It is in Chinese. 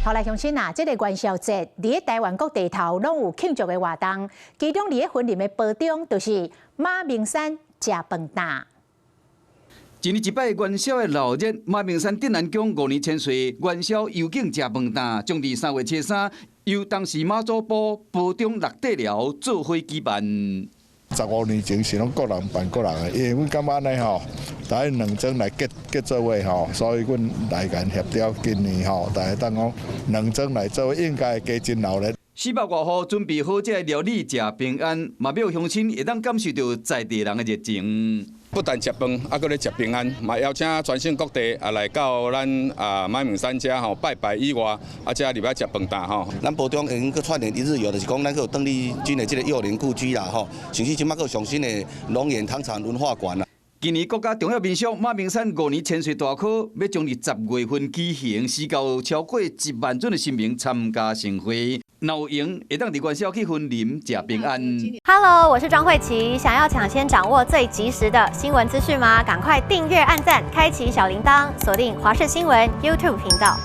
后来乡亲啊，这个元宵节，伫台湾各地头拢有庆祝的活动，其中伫婚礼的包中，就是马明山食饭担。一年一摆元宵的闹热，马明山镇南宫5年千岁元宵游景食饭担，将伫3月23由当时马祖堡包中6地寮做伙举办。 15年前是拢个人办个人的，因为阮感觉安尼吼，大家两庄来结做伙吼，所以阮来间协调今年吼，大家当讲两庄来做，应该加真闹热。400外户准备好这料理食平安，嘛要乡亲会当感受到在地人的热情。 不但食饭，还搁咧食平安，嘛邀请全省各地来到咱马明山遮吼拜拜以外，遮入来食饭担吼。咱保中因去串联一日游，就是讲咱去邓丽君的这个幼年故居啦吼，甚至即马搁上新的龙岩糖厂文化馆啦。 今年国家重要民俗马明山5年千岁大考要将伫10月份举行，时到超过1万尊的新民参加盛会。 若有闲，会当伫元宵去婚礼食平安。Hello， 我是庄慧琪。想要抢先掌握最及时的新闻资讯吗？赶快订阅、按赞、开启小铃铛，锁定华视新闻 YouTube 频道。